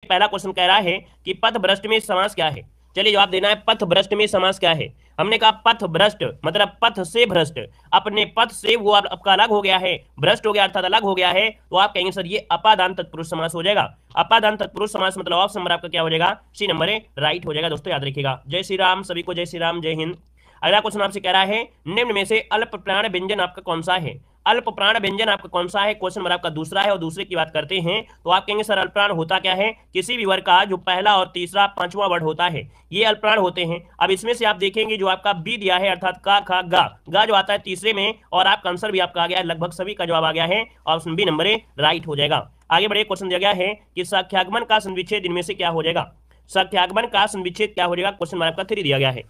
पहला क्वेश्चन कह रहा है कि पथभ्रष्ट में समास क्या है। चलिए जवाब देना है, पथभ्रष्ट में समास क्या है। हमने कहा पथभ्रष्ट मतलब पथ से भ्रष्ट, अपने पथ से वो आपका अलग हो गया है, भ्रष्ट हो गया अर्थात अलग हो गया है, तो आप कहेंगे सर ये अपादान तत्पुरुष समास हो जाएगा। अपादान तत्पुरुष समास मतलब ऑप्शन नंबर आपका क्या हो जाएगा, सी नंबर है, राइट हो जाएगा। दोस्तों याद रखिएगा। जय श्री राम, सभी को जय श्री राम, जय हिंद। अगला क्वेश्चन आपसे कह रहा है निम्न में से अल्प प्राण व्यंजन आपका कौन सा है। अल्प प्राण व्यंजन आपका कौन सा है, क्वेश्चन नंबर आपका दूसरा है। और दूसरे की बात करते हैं तो आप कहेंगे सर अल्प प्राण होता क्या है, किसी भी वर्ग का जो पहला और तीसरा पांचवा वर्ड होता है ये अल्प प्राण होते हैं। अब इसमें से आप देखेंगे जो आपका बी दिया है अर्थात का खा गा जो आता है तीसरे में, और आपका आंसर भी आपका आ गया है, लगभग सभी का जवाब आ गया है, option B number A right हो जाएगा। आगे बढ़े, क्वेश्चन दिया गया है कि संख्यागमन का संविच्छेद इनमें से क्या हो जाएगा। संख्यागमन का संविच्छेद क्या हो जाएगा, क्वेश्चन नंबर आपका 3 दिया गया है।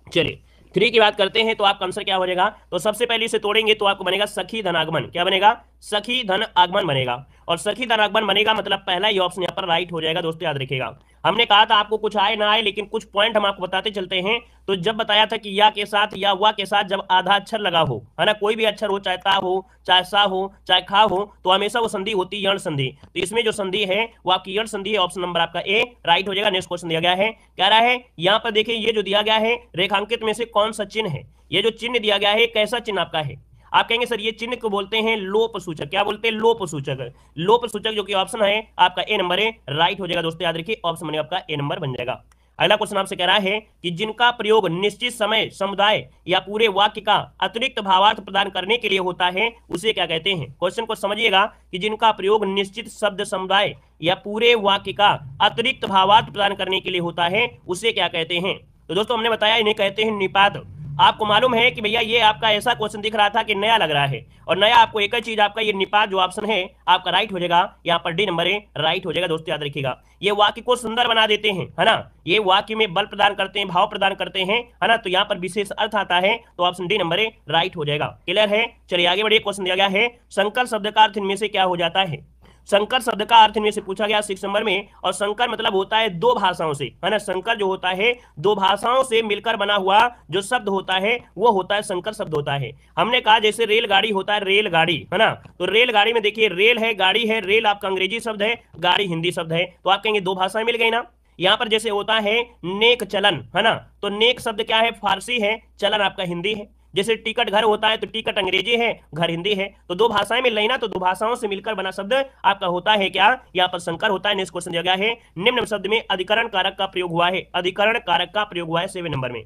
चलिए 3 की बात करते हैं तो आपका आंसर क्या हो जाएगा, तो सबसे पहले इसे तोड़ेंगे तो आपको बनेगा सखी धन आगमन। क्या बनेगा, सखी धन आगमन बनेगा। और सखी धन आगमन बनेगा मतलब पहला ही ऑप्शन यहाँ पर राइट हो जाएगा। दोस्तों याद रखिएगा, हमने कहा था आपको कुछ आए ना आए लेकिन कुछ पॉइंट हम आपको बताते चलते हैं। तो जब बताया था कि या के साथ या वा के साथ जब आधा अक्षर लगा हो, है ना, कोई भी अक्षर हो, चाहे ता हो, चाहे सा हो, चाहे खा हो, तो हमेशा वो संधि होती है यण संधि। तो इसमें जो संधि है वो आपकी यण संधि है, ऑप्शन नंबर आपका ए राइट हो जाएगा। नेक्स्ट क्वेश्चन दिया गया है, कह रहा है यहाँ पर देखिए ये जो दिया गया है रेखांकित में से कौन सा चिन्ह है। ये जो चिन्ह दिया गया है कैसा चिन्ह आपका है, आप कहेंगे सर ये चिन्ह को बोलते हैं लोप सूचक। क्या बोलते हैं, लोप सूचक। लोप सूचक जो कि ऑप्शन है आपका ए नंबर है, राइट हो जाएगा। दोस्तों याद रखिए ऑप्शन बनेगा आपका ए नंबर बन जाएगा। अगला क्वेश्चन आपसे कह रहा है कि जिनका प्रयोग निश्चित समय समुदाय या पूरे वाक्य का अतिरिक्त भावार्थ प्रदान करने के लिए होता है उसे क्या कहते हैं। क्वेश्चन को समझिएगा कि जिनका प्रयोग निश्चित शब्द समुदाय या पूरे वाक्य का अतिरिक्त भावार्थ प्रदान करने के लिए होता है उसे क्या कहते हैं। तो दोस्तों हमने बताया इन्हें कहते हैं निपात। आपको मालूम है कि भैया ये आपका ऐसा क्वेश्चन दिख रहा था कि नया लग रहा है, और नया आपको एक ही चीज आपका ये निपात जो ऑप्शन है आपका राइट हो जाएगा, यहाँ पर डी नंबर है राइट हो जाएगा। दोस्तों याद रखिएगा, ये वाक्य को सुंदर बना देते हैं, है ना, ये वाक्य में बल प्रदान करते हैं, भाव प्रदान करते हैं, है ना, तो यहाँ पर विशेष अर्थ आता है, तो ऑप्शन डी नंबर है राइट हो जाएगा। क्लियर है। चलिए आगे बढ़िए, क्वेश्चन दिया गया है संकर शब्द का अर्थ इनमें से क्या हो जाता है। संकर शब्द का अर्थ इनमें से पूछा गया 6 नंबर में, और संकर मतलब होता है दो भाषाओं से, है ना, संकर जो होता है दो भाषाओं से मिलकर बना हुआ जो शब्द होता है वो होता है संकर शब्द होता है। हमने कहा जैसे रेलगाड़ी होता है, रेलगाड़ी, है ना, तो रेलगाड़ी में देखिए रेल है, गाड़ी है, रेल आपका अंग्रेजी शब्द है, गाड़ी हिंदी शब्द है, तो आप कहेंगे दो भाषाएं मिल गई ना। यहाँ पर जैसे होता है नेक चलन, है ना, तो नेक शब्द क्या है, फारसी है, चलन आपका हिंदी है। जैसे टिकट घर होता है तो टिकट अंग्रेजी है, घर हिंदी है, तो दो भाषाएं मिल रही ना, तो दो भाषाओं से मिलकर बना शब्द आपका होता है क्या, यहाँ पर संकर होता है। नेक्स्ट क्वेश्चन दिया गया है निम्न शब्द में अधिकरण कारक का प्रयोग हुआ है। अधिकरण कारक का प्रयोग हुआ है 7 नंबर में।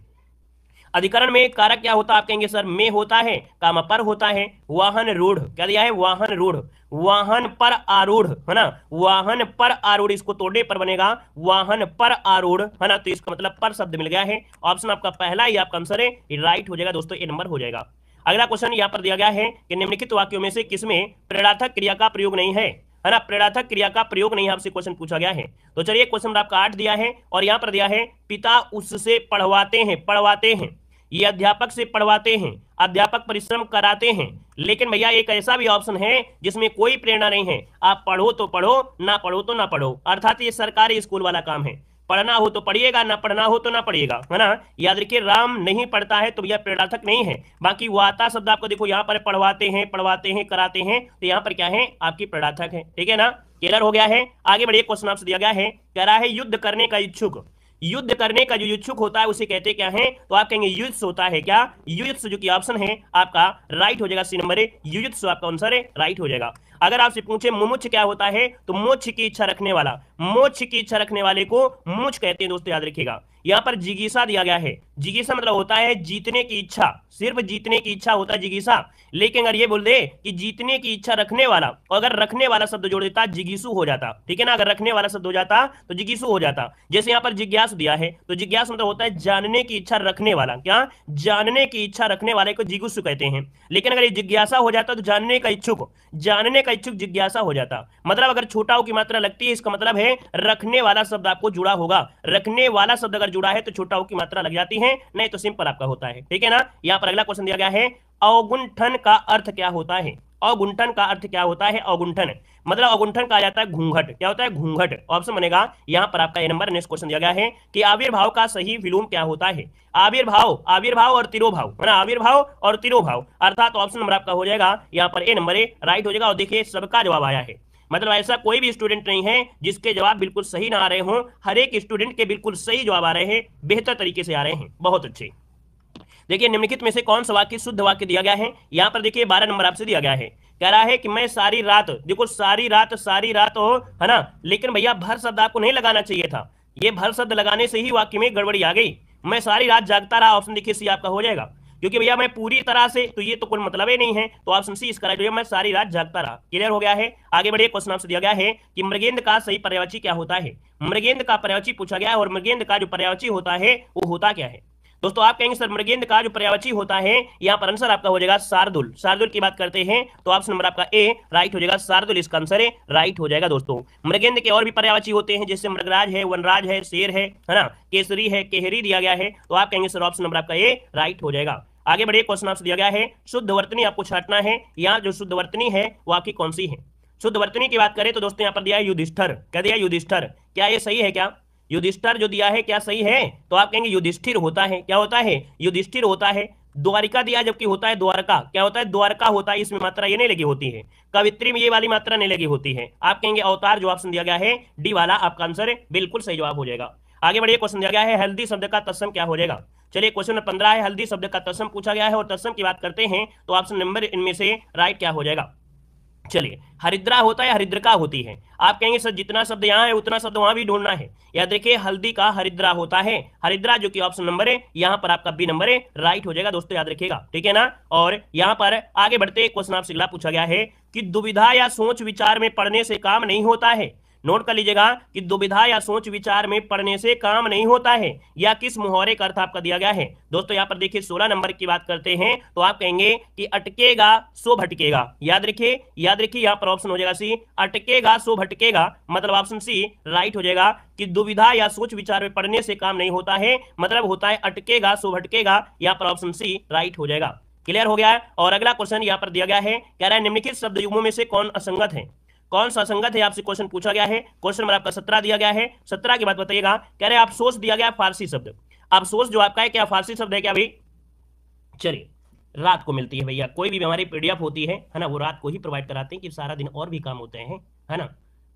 अधिकरण में कारक क्या होता है, आप कहेंगे सर में होता है, कामा पर होता है, वाहन रूढ़। क्या दिया है, वाहन रूढ़, वाहन पर आरूढ़, है ना, वाहन पर आरूढ़, इसको तोड़ने पर बनेगा वाहन पर आरूढ़, है ना, तो इसका मतलब पर शब्द मिल गया है, ऑप्शन आपका पहला ही आपका आंसर है, राइट हो जाएगा। दोस्तों ए नंबर हो जाएगा। अगला क्वेश्चन यहाँ पर दिया गया है कि निम्नलिखित वाक्यों में से किसमें प्रेरणार्थक क्रिया का प्रयोग नहीं है, है ना, प्रेरणार्थक क्रिया का प्रयोग नहीं आपसे क्वेश्चन पूछा गया है। तो चलिए क्वेश्चन आपका 8 दिया है, और यहाँ पर दिया है पिता उससे पढ़वाते हैं, पढ़वाते हैं, ये अध्यापक से पढ़वाते हैं, अध्यापक परिश्रम कराते हैं। लेकिन भैया एक ऐसा भी ऑप्शन है जिसमें कोई प्रेरणा नहीं है, आप पढ़ो तो पढ़ो, ना पढ़ो तो ना पढ़ो, अर्थात ये सरकारी स्कूल वाला काम है, पढ़ना हो तो पढ़िएगा, ना पढ़ना हो तो ना पढ़िएगा, है ना। याद रखिए राम नहीं पढ़ता है तो भैया प्रेरणार्थक नहीं है। बाकी वाता शब्द आपको देखो यहाँ पर पढ़वाते हैं, पढ़वाते हैं, कराते हैं, तो यहाँ पर क्या है आपकी प्रेरणार्थक है। ठीक है ना, क्लियर हो गया है। आगे बढ़िए, क्वेश्चन आपसे दिया गया है, कह रहा है युद्ध करने का इच्छुक। युद्ध करने का जो इच्छुक होता है उसे कहते क्या है, तो आप कहेंगे युद्ध होता है क्या, युद्ध जो कि ऑप्शन है आपका राइट हो जाएगा, सी नंबर है, युद्ध आपका आंसर है, राइट हो जाएगा। अगर आपसे पूछे मुमुक्ष क्या होता है, तो मोक्ष की इच्छा रखने वाला, मोक्ष की इच्छा रखने वाले को मुमुक्ष कहते हैं। दोस्तों याद रखिएगा, यहाँ पर जिज्ञासा दिया गया है, जिज्ञासा मतलब होता है जीतने की इच्छा, सिर्फ जीतने की इच्छा होता है जिज्ञासा। लेकिन अगर ये बोल दे कि जीतने की इच्छा रखने वाला, और अगर रखने वाला शब्द जोड़ देता जिज्ञासु हो जाता, ठीक है ना, अगर रखने वाला शब्द हो जाता तो जिज्ञासु हो जाता। जैसे यहाँ पर जिज्ञासु दिया है, तो जिज्ञासु मतलब होता है जानने की इच्छा रखने वाला, क्या, जानने की इच्छा रखने वाले को जिज्ञासु कहते हैं। लेकिन अगर ये जिज्ञासा हो जाता तो जानने का इच्छुक, जानने का इच्छुक जिज्ञासा हो जाता। मतलब अगर छोटा हो की मात्रा लगती है, इसका मतलब है रखने वाला शब्द आपको जुड़ा होगा, रखने वाला शब्द अगर जुड़ा है तो छोटा हो की मात्रा लग जाती है, नहीं तो सिंपल आपका होता है। ठीक है ना। यहाँ पर अगला क्वेश्चन दिया गया है अवगुंठन का अर्थ क्या होता है। अवगुंठन का अर्थ क्या होता है, अवगुंठन मतलब अवगुंठन कहा जाता है घूंघट। क्या होता है, घूंघट। ऑप्शन बनेगा यहाँ पर आपका ए नंबर। नेक्स्ट क्वेश्चन दिया गया है कि आविर्भाव का सही विलोम क्या होता है। आविर्भाव, आविर्भाव और तिरोभाव, है ना, आविर्भाव और तिरोभाव, अर्थात ऑप्शन नंबर आपका हो जाएगा यहाँ पर ए नंबर, राइट हो जाएगा। और देखिए सबका जवाब आया है, मतलब ऐसा कोई भी स्टूडेंट नहीं है जिसके जवाब बिल्कुल सही ना आ रहे हों, हर एक स्टूडेंट के बिल्कुल सही जवाब आ रहे हैं, बेहतर तरीके से आ रहे हैं। बहुत अच्छे। देखिए निम्नलिखित में से कौन सा वाक्य शुद्ध वाक्य दिया गया है। यहाँ पर देखिए 12 नंबर आपसे दिया गया है, कह रहा है कि मैं सारी रात, देखो सारी रात हो, है ना, लेकिन भैया भर शब्द आपको नहीं लगाना चाहिए था, ये भर शब्द लगाने से ही वाक्य में गड़बड़ी आ गई। मैं सारी रात जागता रहा, ऑप्शन देखिए सी आपका हो जाएगा, क्योंकि भैया मैं पूरी तरह से, तो ये तो कोई मतलब ही नहीं है, तो ऑप्शन सी इसका राइट हो जाएगा, मैं सारी रात जागता रहा। क्लियर हो गया है। आगे बढ़िए, क्वेश्चन आपसे दिया गया है कि मृगेंद्र का सही पर्यायवाची क्या होता है। मृगेंद्र का पर्यायवाची पूछा गया है, और मृगेंद्र का जो पर्यायवाची होता है वो होता क्या है। दोस्तों आप कहेंगे सर मृगेंद्र का जो पर्यायवाची होता है, यहाँ पर आंसर आपका हो जाएगा शार्दुल। शार्दुल की बात करते हैं तो ऑप्शन नंबर आपका ए राइट हो जाएगा, शार्दुल इसका आंसर है, राइट हो जाएगा। दोस्तों मृगेंद्र के और भी पर्यायवाची होते हैं, जैसे मृगराज है, वनराज है, शेर है ना, केसरी है, केहरी दिया गया है, तो आप कहेंगे सर ऑप्शन नंबर आपका ए राइट हो जाएगा। आगे बढ़िए, क्वेश्चन आपसे दिया गया है शुद्ध वर्तनी आपको छांटना है। यहाँ जो शुद्ध वर्तनी है वो आपकी कौन सी है। शुद्ध वर्तनी की बात करें तो दोस्तों यहाँ पर दिया है युधिष्ठिर, क्या दिया युधिष्ठिर, क्या ये सही है क्या। युधिष्ठिर जो दिया है क्या सही है, तो आप कहेंगे युधिष्ठिर होता है, क्या होता है, युधिष्ठिर होता है। द्वारिका दिया जबकि होता है द्वारका, क्या होता है, द्वारका होता है, इसमें मात्रा ये नहीं लगी होती है। कवित्री में ये वाली मात्रा नहीं लगी होती है। आप कहेंगे अवतार, जो ऑप्शन दिया गया है डी वाला आपका आंसर बिल्कुल सही जवाब हो जाएगा। आगे बढ़िए, क्वेश्चन दिया गया है हल्दी शब्द का तत्सम क्या हो जाएगा। चलिए क्वेश्चन नंबर 15 है, हल्दी शब्द का तत्सम पूछा गया है, और तत्सम की बात करते हैं तो ऑप्शन नंबर इनमें से राइट क्या हो जाएगा। चलिए हरिद्रा होता है, हरिद्रका होती है। आप कहेंगे सर जितना शब्द यहाँ है उतना शब्द वहां भी ढूंढना है। याद देखिए हल्दी का हरिद्रा होता है, हरिद्रा जो कि ऑप्शन नंबर है, यहाँ पर आपका बी नंबर है, राइट हो जाएगा। दोस्तों याद रखिएगा, ठीक है ना। और यहाँ पर आगे बढ़ते क्वेश्चन आपसे अगला पूछा गया है कि दुविधा या सोच विचार में पढ़ने से काम नहीं होता है। नोट कर लीजिएगा कि दुविधा या सोच विचार में पढ़ने से काम नहीं होता है, या किस मुहावरे का अर्थ आपका दिया गया है। दोस्तों यहाँ पर देखिए 16 नंबर की बात करते हैं तो आप कहेंगे कि अटकेगा सो भटकेगा। याद रखिए यहाँ पर ऑप्शन हो जाएगा सी, अटकेगा सो भटकेगा, मतलब ऑप्शन सी राइट हो जाएगा कि दुविधा या सोच विचार में पढ़ने से काम नहीं होता है, मतलब होता है अटकेगा सो भटकेगा, यहाँ पर ऑप्शन सी राइट हो जाएगा। क्लियर हो गया है। और अगला क्वेश्चन यहाँ पर दिया गया है, कह रहा है निम्नलिखित शब्द युग्मों में से कौन असंगत है। कौन सा असंगत है आपसे क्वेश्चन पूछा गया है। क्वेश्चन नंबर आपका 17 दिया गया है, 17 की बात बताइएगा। कह रहे अफसोस दिया गया फारसी शब्द, अफसोस जो आपका है क्या फारसी शब्द है क्या भाई। चलिए रात को मिलती है भैया, कोई भी हमारी पीडीएफ होती है ना, वो रात को ही प्रोवाइड कराते हैं कि सारा दिन और भी काम होते हैं, है ना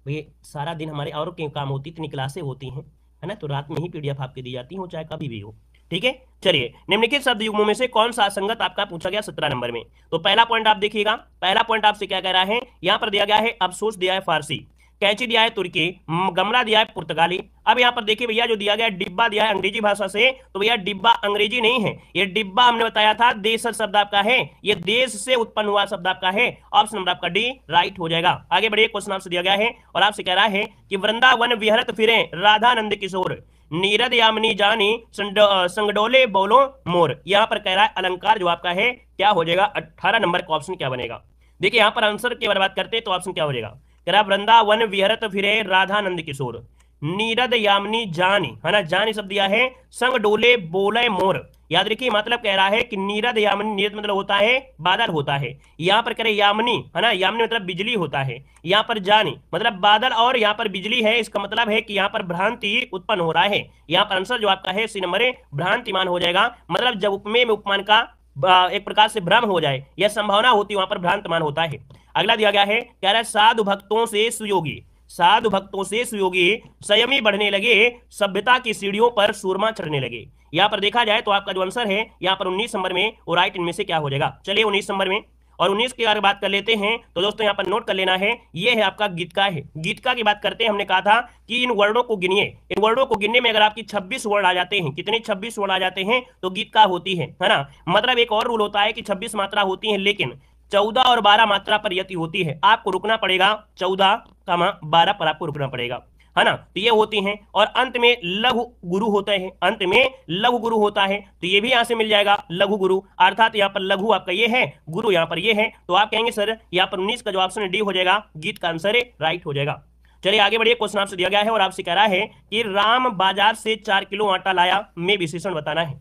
भैया, सारा दिन हमारे और के काम होती, इतनी क्लासें होती हैं, है ना, तो रात में ही पीडीएफ आपकी दी जाती है, चाहे कभी भी हो, ठीक है। चलिए निम्नलिखित शब्द युग्मों में से कौन सा असंगत आपका पूछा गया 17 नंबर में। तो पहला पॉइंट आप देखिएगा, पहला पॉइंट आपसे क्या कह रहा है, यहां पर दिया गया है अफसोस दिया है फारसी, कैंची दिया है तुर्की, गमला दिया है पुर्तगाली। अब यहाँ पर देखिए भैया जो दिया गया डिब्बा दिया है अंग्रेजी भाषा से, तो भैया डिब्बा अंग्रेजी नहीं है, ये डिब्बा हमने बताया था देश शब्द आपका है, ये देश से उत्पन्न हुआ शब्द आपका है, ऑप्शन नंबर आपका डी राइट हो जाएगा। आगे बढ़िए, क्वेश्चन आपसे दिया गया है और आपसे कह रहा है कि वृंदावन विहरत फिरे राधानंद किशोर, नीरद यामिनी जानी संगडोले बोलो मोर। यहाँ पर कह रहा है अलंकार जो आपका है क्या हो जाएगा, 18 नंबर का ऑप्शन क्या बनेगा। देखिए यहाँ पर आंसर की बात करते हैं तो ऑप्शन क्या हो जाएगा, कह रहा वृंदावन विहरत फिरे राधानंद किशोर, नीरद यामिनी जानी, है ना, जानी शब्द दिया है, संग डोले बोले मोर। याद रखिए मतलब कह रहा है कि नीरद यामिनी, नीरद मतलब होता है बादल होता है, यहाँ पर कह रहे यामिनी, है ना, यामिनी मतलब बिजली होता है, यहाँ पर जानी मतलब बादल और यहाँ पर बिजली है, इसका मतलब है कि यहाँ पर भ्रांति उत्पन्न हो रहा है। यहाँ पर आंसर जो आपका है सी नंबर भ्रांतिमान हो जाएगा, मतलब जब उपमेय में उपमान का एक प्रकार से भ्रम हो जाए यह संभावना होती है, वहां पर भ्रांतमान होता है। अगला दिया गया है, कह रहा है साधु भक्तों से सुयोगी, साधु भक्तों से सुयोगी संयमी बढ़ने लगे, सभ्यता की सीढ़ियों पर सूरमा चढ़ने लगे। यहाँ पर देखा जाए तो आपका जो आंसर है यहाँ पर 19 नंबर में वो राइट इनमें से क्या हो जाएगा। चलिए 19 नंबर में और 19 की अगर बात कर लेते हैं तो दोस्तों यहाँ पर नोट कर लेना है, ये है आपका गीतका है। गीतका की बात करते हैं, हमने कहा था कि इन वर्णों को गिनिए, इन वर्णों को गिनने में अगर आपकी 26 वर्ण आ जाते हैं, कितने 26 वर्ण आ जाते हैं तो गीतका होती है ना। मतलब एक और रूल होता है कि 26 मात्रा होती है लेकिन 14 और 12 मात्रा पर यति होती है, आपको रुकना पड़ेगा 14, 12 पर आपको रुकना पड़ेगा, है ना, तो ये होती हैं। और अंत में लघु गुरु होते हैं, अंत में लघु गुरु होता है, तो ये भी यहां से मिल जाएगा लघु गुरु, अर्थात यहाँ पर लघु आपका ये है, गुरु यहाँ पर ये है, तो आप कहेंगे सर यहाँ पर 19 का जो ऑप्शन डी हो जाएगा, गीत का आंसर राइट हो जाएगा। चलिए आगे बढ़िए, क्वेश्चन आपसे दिया गया है और आपसे कह रहा है कि राम बाजार से 4 किलो आटा लाया, में विशेषण बताना है।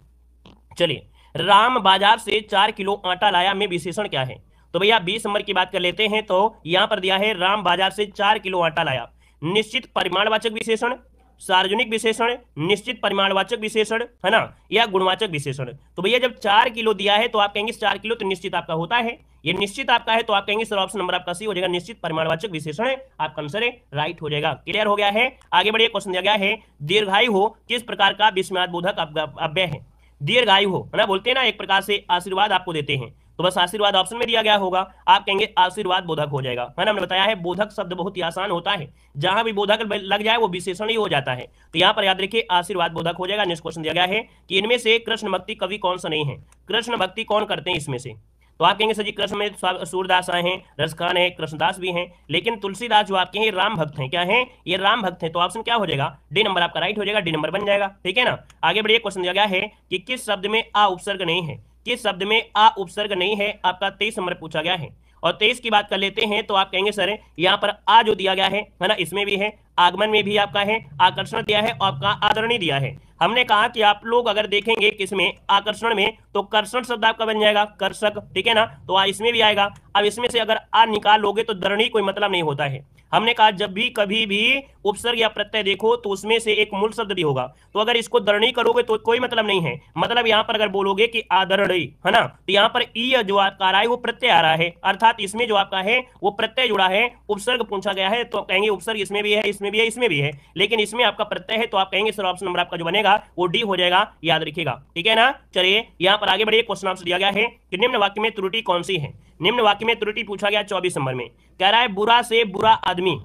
चलिए राम बाजार से 4 किलो आटा लाया, में विशेषण क्या है। तो भैया 20 नंबर की बात कर लेते हैं, तो यहां पर दिया है राम बाजार से 4 किलो आटा लाया, निश्चित परिमाणवाचक विशेषण, सार्वजनिक विशेषण, निश्चित परिमाणवाचक विशेषण, है ना, या गुणवाचक विशेषण। तो भैया जब 4 किलो दिया है तो आप कहेंगे 4 किलो तो निश्चित आपका होता है, ये निश्चित आपका है तो आप कहेंगे सर ऑप्शन नंबर आपका सी हो जाएगा, निश्चित परिमाणवाचक विशेषण है, आपका आंसर है राइट हो जाएगा। क्लियर हो गया है। आगे बढ़िए, क्वेश्चन दिया गया है दीर्घायु हो किस प्रकार का विस्मयादिबोधक अव्यय है। दीर्घायु हो, है ना, बोलते हैं ना एक प्रकार से आशीर्वाद आपको देते हैं, तो बस आशीर्वाद ऑप्शन में दिया गया होगा, आप कहेंगे आशीर्वाद बोधक हो जाएगा, है ना। हमने बताया है बोधक शब्द बहुत ही आसान होता है, जहां भी बोधक लग जाए वो विशेषण ही हो जाता है, तो यहां पर याद रखिए आशीर्वाद बोधक हो जाएगा। नेक्स्ट क्वेश्चन दिया गया है कि इनमें से कृष्ण भक्ति कवि कौन सा नहीं है। कृष्ण भक्ति कौन करते हैं इसमें से, तो आप कहेंगे सर जी कृष्ण में सूरदास आए हैं, रसखान है, कृष्णदास भी हैं, लेकिन तुलसीदास जो आपके हैं राम भक्त हैं, क्या हैं, ये राम भक्त हैं, तो ऑप्शन क्या हो जाएगा, डी नंबर आपका राइट हो जाएगा, डी नंबर बन जाएगा। ठीक है ना। आगे बढ़िए, क्वेश्चन दिया गया है कि किस शब्द में आ उपसर्ग नहीं है। किस शब्द में आ उपसर्ग नहीं है, आपका 23 नंबर पूछा गया है। और 23 की बात कर लेते हैं तो आप कहेंगे सर यहाँ पर आ जो दिया गया है ना, इसमें भी है, आगमन में भी आपका है, आकर्षण दिया है, और आपका आदरणीय दिया है। हमने कहा कि आप लोग अगर देखेंगे किसमें, आकर्षण में, तो कर्षण शब्द आपका बन जाएगा कर्षक, ठीक है ना, तो इसमें भी आएगा। अब इसमें से अगर आ निकाल लोगे तो दरणी कोई मतलब नहीं होता है। हमने कहा जब भी कभी भी उपसर्ग या प्रत्यय देखो तो उसमें से एक मूल शब्द भी होगा, तो अगर इसको दरणी करोगे तो कोई मतलब नहीं है। मतलब यहाँ पर अगर बोलोगे कि आदरणीय, है ना, तो यहाँ पर ई जो आपका आ रहा है वो प्रत्यय आ रहा है, अर्थात इसमें जो आपका है वो प्रत्यय जुड़ा है, उपसर्ग पूछा गया है, तो कहेंगे उपसर्ग इसमें भी है, इसमें भी है, इसमें भी है, लेकिन इसमें आपका प्रत्यय है, तो आप कहेंगे सर ऑप्शन नंबर आपका जो बनेगा वो डी हो जाएगा, याद रखिएगा। ठीक है ना। चलिए यहाँ पर आगे बढ़िए, क्वेश्चन आपसे दिया गया है कि निम्न वाक्य में त्रुटि कौन सी है। निम्न वाक्य में त्रुटि पूछा गया 24 नंबर में, कह रहा है बुरा से बुरा आदमी,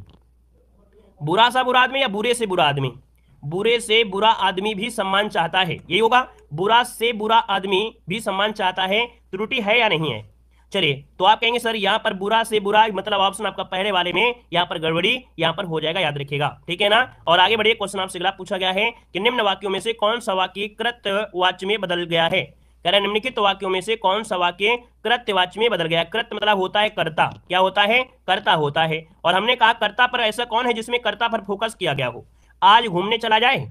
बुरा सा बुरा आदमी या बुरे से बुरा आदमी, बुरे से बुरा आदमी भी सम्मान चाहता है, यही होगा, बुरा से बुरा आदमी भी सम्मान चाहता है, त्रुटि है या नहीं है। चलिए, तो आप कहेंगे सर यहाँ पर बुरा से बुरा मतलब ऑप्शन आपका पहले वाले में यहाँ पर गड़बड़ी यहाँ पर हो जाएगा, याद रखिएगा। ठीक है ना। और आगे बढ़िए, क्वेश्चन आपसे अगला पूछा गया है कि निम्न वाक्यों में से कौन सा वाक्य कृत्यवाच्य में बदल गया है। कह रहे निम्नलिखित वाक्यों में से कौन सा वाक्य कृत्यवाच्य में बदल गया। कृत्य मतलब होता है कर्ता, क्या होता है, कर्ता होता है। और हमने कहा कर्ता पर ऐसा कौन है जिसमें कर्ता पर फोकस किया गया हो। आज घूमने चला जाए,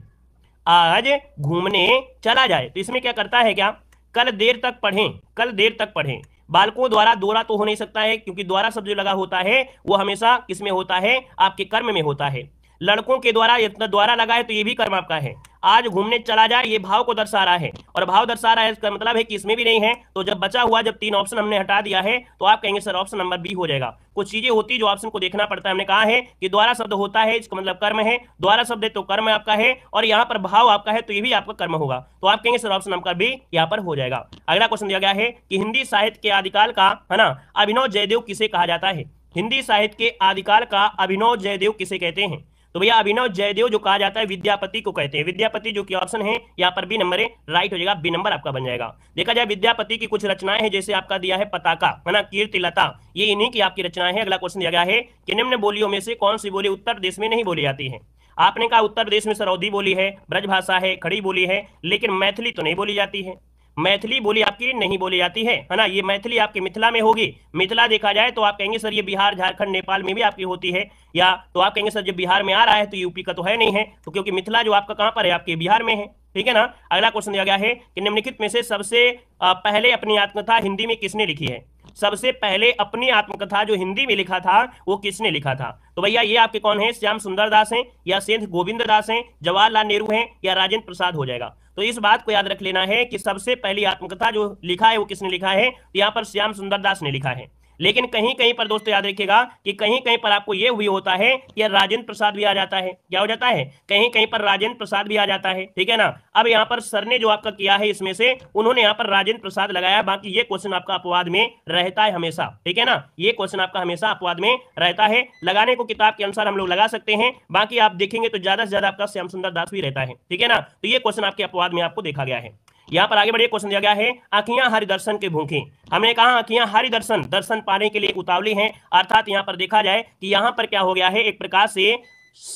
आज घूमने चला जाए, तो इसमें क्या करता है, क्या कल देर तक पढ़ें, कल देर तक पढ़ें। बालकों द्वारा द्वारा तो हो नहीं सकता है, क्योंकि द्वारा शब्द जो लगा होता है वो हमेशा किसमें होता है, आपके कर्म में होता है। लड़कों के द्वारा इतना द्वारा लगा है तो ये भी कर्म आपका है। आज घूमने चला जाए, ये भाव को दर्शा रहा है, और भाव दर्शा रहा है इसका मतलब है कि इसमें भी नहीं है, तो जब बचा हुआ जब 3 ऑप्शन हमने हटा दिया है तो आप कहेंगे सर ऑप्शन नंबर बी हो जाएगा। कुछ चीजें होती जो ऑप्शन को देखना पड़ता है। हमने कहा है कि द्वारा शब्द होता है, इसका मतलब कर्म है, द्वारा शब्द है तो कर्म आपका है, और यहाँ पर भाव आपका है तो ये भी आपका कर्म होगा, तो आप कहेंगे सर ऑप्शन नंबर बी यहाँ पर हो जाएगा। अगला क्वेश्चन दिया गया है कि हिंदी साहित्य के आदिकाल का, है ना, अभिनव जयदेव किसे कहा जाता है। हिंदी साहित्य के आदिकाल का अभिनव जयदेव किसे कहते हैं। तो भैया अभिनव जयदेव जो कहा जाता है विद्यापति को कहते हैं। विद्यापति जो कि ऑप्शन है यहाँ पर बी नंबर राइट हो जाएगा, बी नंबर आपका बन जाएगा। देखा जाए विद्यापति की कुछ रचनाएं हैं, जैसे आपका दिया है पताका, है ना, कीर्तिलता, ये इन्हीं की आपकी रचनाएं हैं। अगला क्वेश्चन दिया गया है कि निम्न बोलियों में से कौन सी बोली उत्तर प्रदेश में नहीं बोली जाती है। आपने कहा उत्तर प्रदेश में सरौदी बोली है, ब्रजभाषा है, खड़ी बोली है, लेकिन मैथिली तो नहीं बोली जाती है। मैथिली बोली आपकी नहीं बोली जाती है ना। ये मैथिली आपके मिथिला में होगी। मिथिला देखा जाए तो आप कहेंगे सर ये बिहार, झारखंड, नेपाल में भी आपकी होती है, या तो आप कहेंगे सर जब बिहार में आ रहा है तो यूपी का तो है नहीं है, तो क्योंकि मिथिला जो आपका कहां पर है, आपके बिहार में है। ठीक है ना। अगला क्वेश्चन दिया गया है कि निम्नलिखित में से सबसे पहले अपनी आत्मकथा हिंदी में किसने लिखी है। सबसे पहले अपनी आत्मकथा जो हिंदी में लिखा था वो किसने लिखा था। तो भैया ये आपके कौन है, श्याम सुंदर दास हैं, या सेठ गोविंद दास हैं, जवाहरलाल नेहरू हैं, या राजेंद्र प्रसाद हो जाएगा। तो इस बात को याद रख लेना है कि सबसे पहली आत्मकथा जो लिखा है वो किसने लिखा है, तो यहाँ पर श्याम सुंदर दास ने लिखा है। लेकिन कहीं कहीं पर दोस्तों याद रखिएगा कि कहीं कहीं पर आपको यह हुई होता है कि राजेंद्र प्रसाद भी आ जाता है। क्या हो जाता है, कहीं कहीं पर राजेंद्र प्रसाद भी आ जाता है। ठीक है ना। अब यहाँ पर सर ने जो आपका किया है इसमें से उन्होंने यहाँ पर राजेंद्र प्रसाद लगाया, बाकी ये क्वेश्चन आपका अपवाद में रहता है हमेशा। ठीक है ना, ये क्वेश्चन आपका हमेशा अपवाद में रहता है। लगाने को किताब के अनुसार हम लोग लगा सकते हैं, बाकी आप देखेंगे तो ज्यादा से ज्यादा आपका श्याम सुंदर दास भी रहता है। ठीक है ना, तो ये क्वेश्चन आपके अपवाद में आपको देखा गया है। यहाँ पर आगे बढ़िए, क्वेश्चन दिया गया है आंखियां हरि दर्शन के भूखी। हमने कहा आंखियां हरि दर्शन, दर्शन पाने के लिए उतावली हैं, अर्थात यहाँ पर देखा जाए कि यहाँ पर क्या हो गया है, एक प्रकार से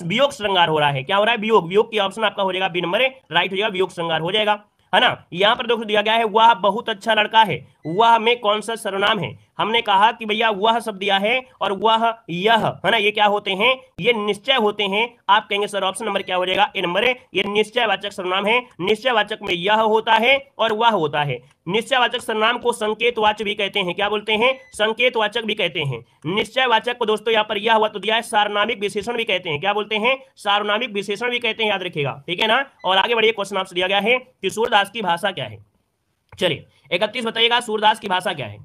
वियोग श्रृंगार हो रहा है। क्या हो रहा है, वियोग। वियोग की ऑप्शन आपका हो जाएगा बी नंबर राइट हो जाएगा, वियोग श्रृंगार हो जाएगा, है ना। यहाँ पर दोस्तों दिया गया है वह बहुत अच्छा लड़का है, वह में कौन सा सर्वनाम है? हमने कहा कि भैया वह शब्द दिया है और वह यह है ना, ये क्या होते हैं? ये निश्चय होते हैं। आप कहेंगे सर ऑप्शन नंबर क्या हो जाएगा? ए नंबर है, ये निश्चयवाचक सर्वनाम है। निश्चयवाचक में यह होता है और वह होता है। निश्चयवाचक सर्वनाम को संकेतवाचक भी कहते हैं। क्या बोलते हैं? संकेतवाचक भी कहते हैं। निश्चयवाचक को दोस्तों यहाँ पर यह हुआ तो दिया है, सार्वनामिक विशेषण भी कहते हैं। क्या बोलते हैं? सार्वनामिक विशेषण भी कहते हैं, याद रखिएगा, ठीक है ना। और आगे बढ़िए, क्वेश्चन आपसे दिया गया है कि सूरदास की भाषा क्या है। चलिए 31 बताइएगा, सूरदास की भाषा क्या है?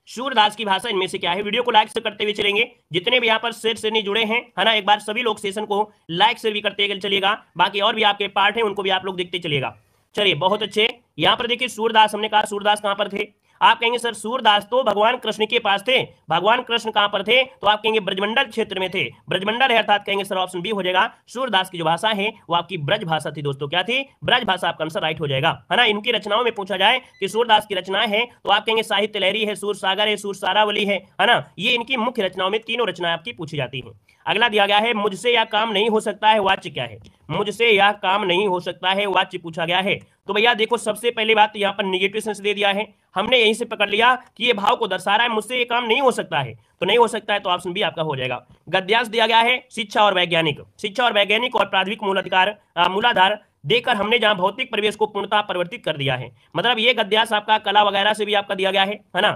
सूरदास की भाषा इनमें से क्या है? वीडियो को लाइक से करते हुए चलेंगे, जितने भी यहाँ पर शेयर से नहीं जुड़े हैं, है ना, एक बार सभी लोग सेशन को लाइक से भी करते चलिएगा। बाकी और भी आपके पार्ट है उनको भी आप लोग देखते चलिएगा। चलिए बहुत अच्छे। यहाँ पर देखिए सूरदास, हमने कहा सूरदास कहां पर थे? आप कहेंगे सर सूरदास तो भगवान कृष्ण के पास थे। भगवान कृष्ण कहां पर थे? तो आप कहेंगे ब्रजमंडल क्षेत्र में थे। ब्रजमंडल है, अर्थात कहेंगे सर ऑप्शन बी हो जाएगा। सूरदास की जो भाषा है वो आपकी ब्रज भाषा थी दोस्तों। क्या थी? ब्रज भाषा। आपका आंसर राइट हो जाएगा, है ना। इनकी रचनाओं में पूछा जाए कि सूरदास की रचनाएं हैं तो आप कहेंगे साहित्य लहरी है, सूर सागर है, सूर सारावली है ना। ये इनकी मुख्य रचनाओं में तीनों रचनाएं आपकी पूछी जाती हैं। अगला दिया गया है, मुझसे यह काम नहीं हो सकता है, वाच्य क्या है? मुझसे यह काम नहीं हो सकता है, वाच्य पूछा गया है। तो भैया देखो, सबसे पहली बात यहाँ पर निगेटिव सेंस दे दिया है। हमने यहीं से पकड़ लिया कि ये भाव को दर्शा रहा है, मुझसे ये काम नहीं हो सकता है, तो नहीं हो सकता है, तो ऑप्शन बी आपका हो जाएगा। गद्यांश दिया गया है, शिक्षा और वैज्ञानिक। शिक्षा और वैज्ञानिक और प्राथमिक मूलाधार देकर हमने जहां भौतिक परिवेश को पूर्णतः परिवर्तित कर दिया है। मतलब ये गद्यांश आपका कला वगैरह से भी आपका दिया गया है ना।